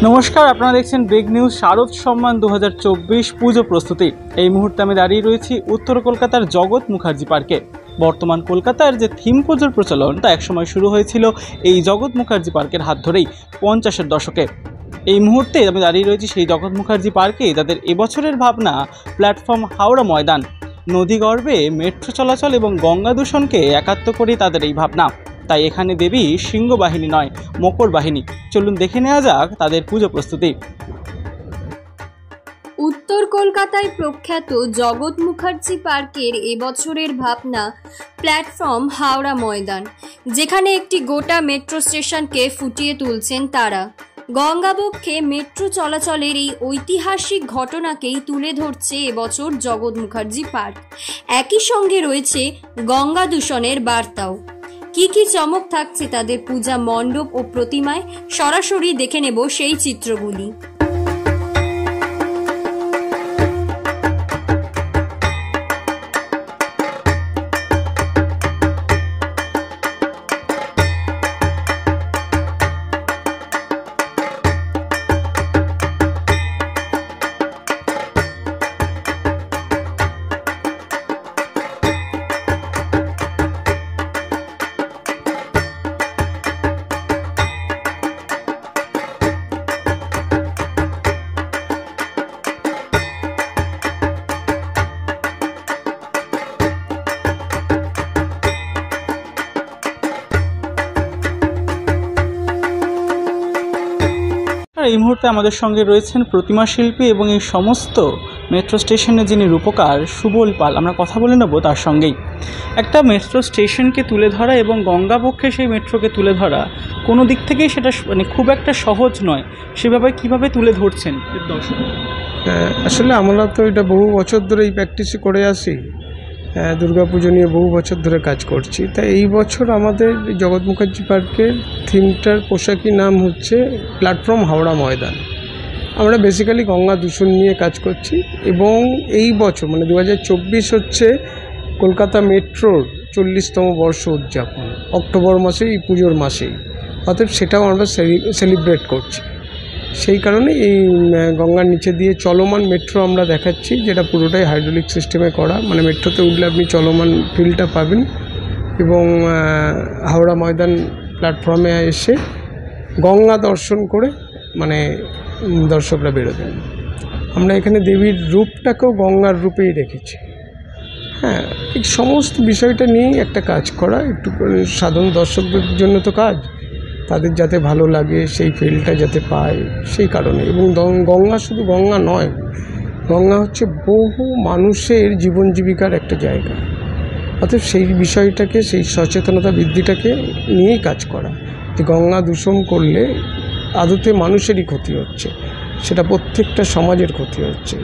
নমস্কার, আপনারা দেখছেন বিগ নিউজ শারদ সম্মান 2024 পুজো প্রস্তুতি। এই মুহূর্তে আমি দাঁড়িয়ে রয়েছি উত্তর কলকাতার জগৎ মুখার্জি পার্কে। বর্তমান কলকাতার যে থিম পুজোর প্রচলন তা একসময় শুরু হয়েছিল এই জগৎ মুখার্জি পার্কের হাত ধরেই 50-এর দশকে। এই মুহূর্তে আমি দাঁড়িয়ে রয়েছি সেই জগৎ মুখার্জি পার্কে। তাদের এবছরের ভাবনা প্ল্যাটফর্ম হাওড়া ময়দান, নদীগর্ভে মেট্রো চলাচল এবং গঙ্গা দূষণকে একাত্ম করে তাদের এই ভাবনা। তাই এখানে দেবী সিংহ বাহিনী নয়, মকর বাহিনী। চলুন দেখে নেওয়া যাক তাদের পুজো প্রস্তুতি। উত্তর কলকাতায় প্রখ্যাত জগৎ মুখার্জি পার্কের এবছরের ভাবনা প্ল্যাটফর্ম হাওড়া ময়দান, যেখানে একটি গোটা মেট্রো স্টেশনকে ফুটিয়ে তুলছেন তারা। গঙ্গাবক্ষে মেট্রো চলাচলের এই ঐতিহাসিক ঘটনাকেই তুলে ধরছে এবছর জগৎ মুখার্জি পার্ক। একই সঙ্গে রয়েছে গঙ্গা দূষণের বার্তাও। কি কি চমক থাকছে তাদের পূজা মণ্ডপ ও প্রতিমায়, সরাসরি দেখে নেব সেই চিত্রগুলি। এই মুহূর্তে আমাদের সঙ্গে রয়েছেন প্রতিমা শিল্পী এবং এই সমস্ত মেট্রো স্টেশনে যিনি রূপকার সুবল পাল। আমরা কথা বলে নেব তার সঙ্গেই। একটা মেট্রো স্টেশনকে তুলে ধরা এবং গঙ্গাবক্ষে সেই মেট্রোকে তুলে ধরা কোনো দিক থেকেই সেটা খুব একটা সহজ নয়। সেভাবে কিভাবে তুলে ধরছেন দর্শক? আসলে আমরা তো এটা বহু বছর ধরে এই প্র্যাকটিস করে আসি। দুর্গাপুজো নিয়ে বহু বছর ধরে কাজ করছি। তাই এই বছর আমাদের জগৎ মুখার্জি পার্কের থিমটার পোশাকি নাম হচ্ছে প্ল্যাটফর্ম হাওড়া ময়দান। আমরা বেসিক্যালি গঙ্গা দূষণ নিয়ে কাজ করছি এবং এই বছর মানে 2024 হচ্ছে কলকাতা মেট্রোর 40তম বর্ষ উদযাপন। অক্টোবর মাসে এই পুজোর মাসেই, অতএব সেটাও আমরা সেলিব্রেট করছি। সেই কারণে এই গঙ্গার নিচে দিয়ে চলমান মেট্রো আমরা দেখাচ্ছি, যেটা পুরোটাই হাইড্রোলিক সিস্টেমে করা। মানে মেট্রোতে উঠলে আপনি চলমান ফিলটা পাবেন এবং হাওড়া ময়দান প্ল্যাটফর্মে এসে গঙ্গা দর্শন করে মানে দর্শকরা বেরোবেন। আমরা এখানে দেবীর রূপটাকেও গঙ্গার রূপেই রেখেছি। এই সমস্ত বিষয়টা নিয়েই একটা কাজ করা, একটু সাধারণ দর্শকদের জন্য তো কাজ, তাদের যাতে ভালো লাগে, সেই ফিলটা যাতে পায়, সেই কারণে। এবং গঙ্গা শুধু গঙ্গা নয়, গঙ্গা হচ্ছে বহু মানুষের জীবন জীবিকার একটা জায়গা। অর্থাৎ সেই বিষয়টাকে, সেই সচেতনতা বৃদ্ধিটাকে নিয়েই কাজ করা, যে গঙ্গা দূষণ করলে আদতে মানুষেরই ক্ষতি হচ্ছে, সেটা প্রত্যেকটা সমাজের ক্ষতি হচ্ছে,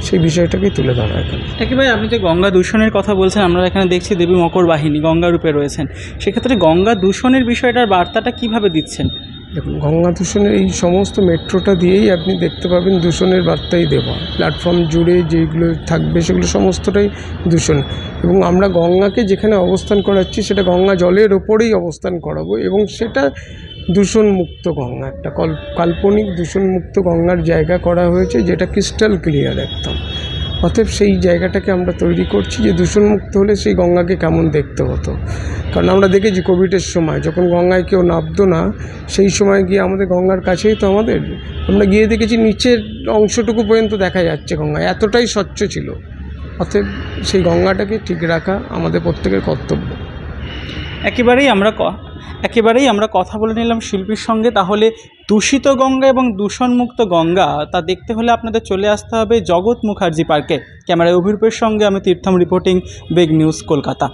সেই বিষয়টাকেই তুলে ধরা এখানে। একেবারে আপনি যে গঙ্গা দূষণের কথা বলছেন, আমরা এখানে দেখছি দেবী মকর বাহিনী গঙ্গা রূপে রয়েছেন। সেক্ষেত্রে গঙ্গা দূষণের বিষয়টার বার্তাটা কিভাবে দিচ্ছেন? দেখুন, গঙ্গা দূষণের এই সমস্ত মেট্রোটা দিয়েই আপনি দেখতে পাবেন দূষণের বার্তাই দেওয়া। প্ল্যাটফর্ম জুড়ে যেগুলো থাকবে সেগুলো সমস্তটাই দূষণ। এবং আমরা গঙ্গাকে যেখানে অবস্থান করাচ্ছি সেটা গঙ্গা জলের ওপরেই অবস্থান করাবো এবং সেটা দূষণমুক্ত গঙ্গা, একটা কাল্পনিক দূষণমুক্ত গঙ্গার জায়গা করা হয়েছে, যেটা ক্রিস্টাল ক্লিয়ার একদম। অতএব সেই জায়গাটাকে আমরা তৈরি করছি যে দূষণমুক্ত হলে সেই গঙ্গাকে কেমন দেখতে হতো। কারণ আমরা দেখেছি কোভিডের সময় যখন গঙ্গায় কেউ নামতো না, সেই সময় গিয়ে আমাদের গঙ্গার কাছেই তো আমরা গিয়ে দেখেছি নিচের অংশটুকু পর্যন্ত দেখা যাচ্ছে গঙ্গা, এতটাই স্বচ্ছ ছিল। অতএব সেই গঙ্গাটাকে ঠিক রাখা আমাদের প্রত্যেকের কর্তব্য। একেবারেই আমরা কথা বলে নিলাম শিল্পীর সঙ্গে। তাহলে দূষিত গঙ্গা এবং দূষণমুক্ত গঙ্গা তা দেখতে হলে আপনাদের চলে আসতে হবে জগৎ মুখার্জি পার্কে। ক্যামেরায় অভিরূপের সঙ্গে আমি Theertham, reporting big news Kolkata.